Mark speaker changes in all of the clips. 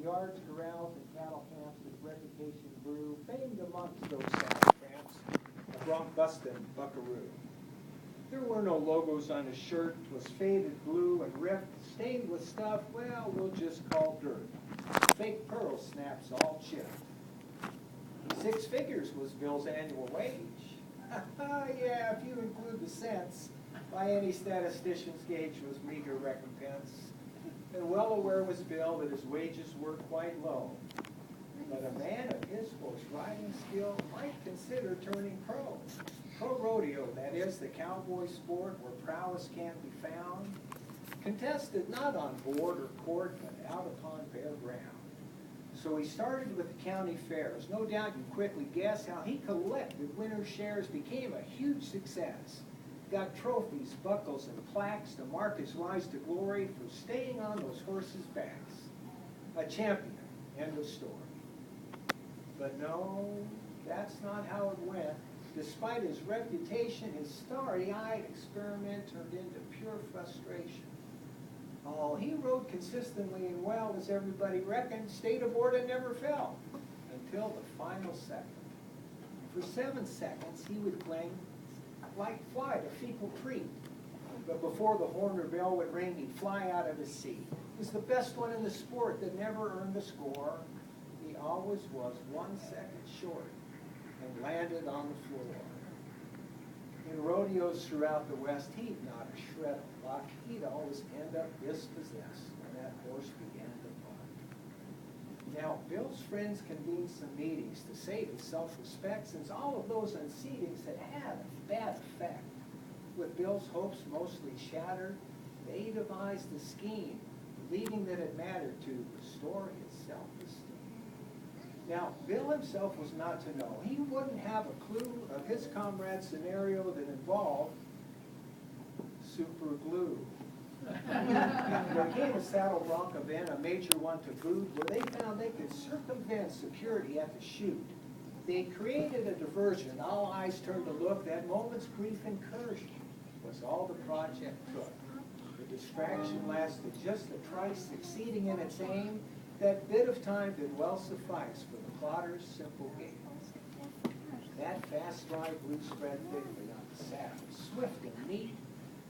Speaker 1: yards, corrals, and cattle camps, his reputation grew, famed amongst those saddle tramps, a bronc-bustin' buckaroo. There were no logos on his shirt, was faded blue and ripped, stained with stuff, well, we'll just call dirt. Fake pearl snaps all chipped. 6 figures was Bill's annual wage. Yeah, if you include the cents, by any statistician's gauge was meager recompense. And well aware was Bill that his wages were quite low. But a man of his horse riding skill might consider turning pro. Pro rodeo, that is, the cowboy sport where prowess can be found, contested not on board or court, but out upon bare ground. So he started with the county fairs. No doubt you quickly guess how he collected winner's shares, became a huge success. Got trophies, buckles, and plaques to mark his rise to glory for staying on those horses' backs. A champion, end of story. But no, that's not how it went. Despite his reputation, his starry-eyed experiment turned into pure frustration. Oh, he rode consistently and well, as everybody reckoned, stayed aboard and never fell, until the final second. For 7 seconds, he would cling like fly to fecal creep. But before the horn or bell would ring, he'd fly out of his seat. He was the best one in the sport that never earned a score. He always was 1 second short and landed on the floor. In rodeos throughout the West, he'd not a shred of luck. He'd always end up dispossessed when that horse began to buck. Now, Bill's friends convened some meetings to save his self-respect, since all of those unseatings had had a bad effect. With Bill's hopes mostly shattered, they devised a scheme, believing that it mattered to restore his self-esteem. Now, Bill himself was not to know. He wouldn't have a clue of his comrade's scenario that involved super glue. There came a saddle bronc event, a major one to boot, where they found they could circumvent security at the chute. They created a diversion. All eyes turned to look. That moment's brief incursion was all the project took. The distraction lasted just a trice, succeeding in its aim. That bit of time did well suffice for the plotter's simple game. That fast ride blew spread thickly on the saddle, swift and neat.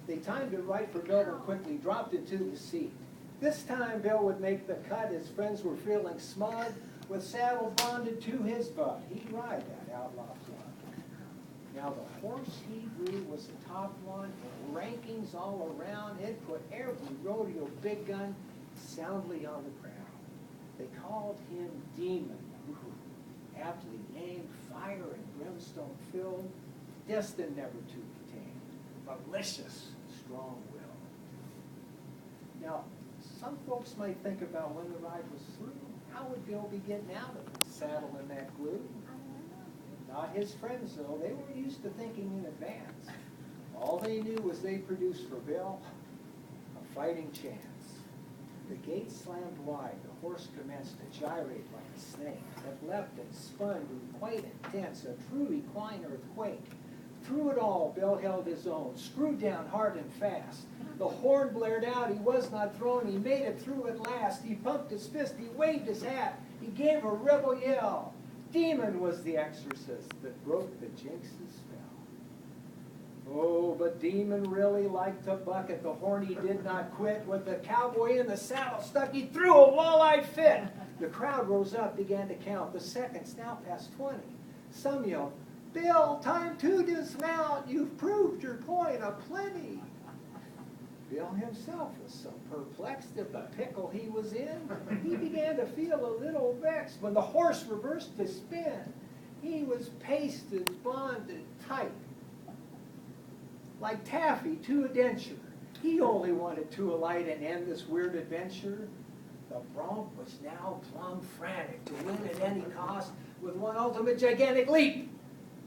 Speaker 1: They timed it right for Bill and quickly dropped into the seat. This time Bill would make the cut. His friends were feeling smug. With saddle bonded to his butt, he'd ride that outlaw flood. Now the horse he drew was the top one, and rankings all around. It put every rodeo big gun soundly on the ground. They called him Demon, aptly named, fire and brimstone filled, destined never to be tamed, malicious, strong-willed. Now, some folks might think about when the ride was through. How would Bill be getting out of the saddle in that glue? Not his friends, though. They were used to thinking in advance. All they knew was they produced for Bill a fighting chance. The gate slammed wide. The horse commenced to gyrate like a snake. It leapt and spun, grew quite intense, a true equine earthquake. Through it all, Bill held his own, screwed down hard and fast. The horn blared out. He was not thrown. He made it through at last. He pumped his fist. He waved his hat. He gave a rebel yell. Demon was the exorcist that broke the jinx's spell. Oh, but Demon really liked to buck at the horn. He did not quit. With the cowboy in the saddle stuck, he threw a walleye fit. The crowd rose up, began to count. The seconds now past 20. Some yelled, "Bill, time to dismount. You've proved your point aplenty." Bill himself was so perplexed at the pickle he was in, he began to feel a little vexed when the horse reversed to spin. He was pasted, bonded tight, like taffy to a denture. He only wanted to alight and end this weird adventure. The bronc was now plumb frantic to win at any cost. With one ultimate gigantic leap,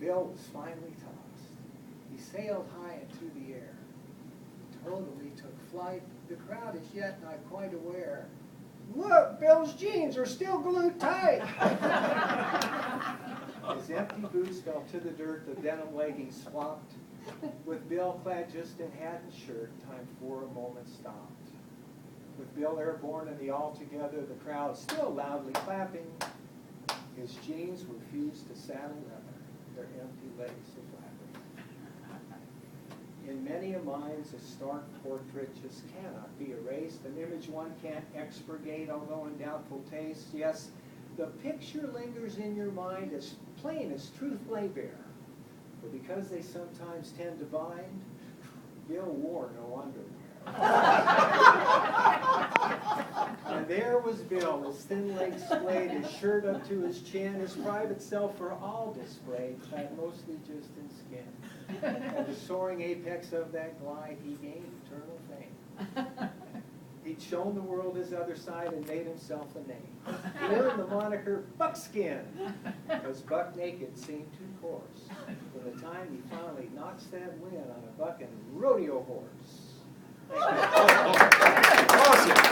Speaker 1: Bill was finally tossed. He sailed high into the air. Totally took flight. The crowd is yet not quite aware. Look, Bill's jeans are still glued tight. His empty boots fell to the dirt. The denim leggings flopped. With Bill clad just in hat and shirt, time for a moment stopped. With Bill Airborne and the Altogether, the crowd still loudly clapping. His jeans refused to saddle leather, their empty legs a flapping. In many a mind's a stark portrait just cannot be erased, an image one can't expurgate, although in doubtful taste. Yes, the picture lingers in your mind as plain as truth lay bare. But because they sometimes tend to bind, Bill wore no underwear. And there was Bill, his thin legs splayed, his shirt up to his chin, his private self for all displayed, clad mostly just in skin. At the soaring apex of that glide, he gained eternal fame. He'd shown the world his other side and made himself a name. He earned the moniker Buckskin, because buck naked seemed too coarse. From the time he finally notched that win on a bucking rodeo horse. Awesome.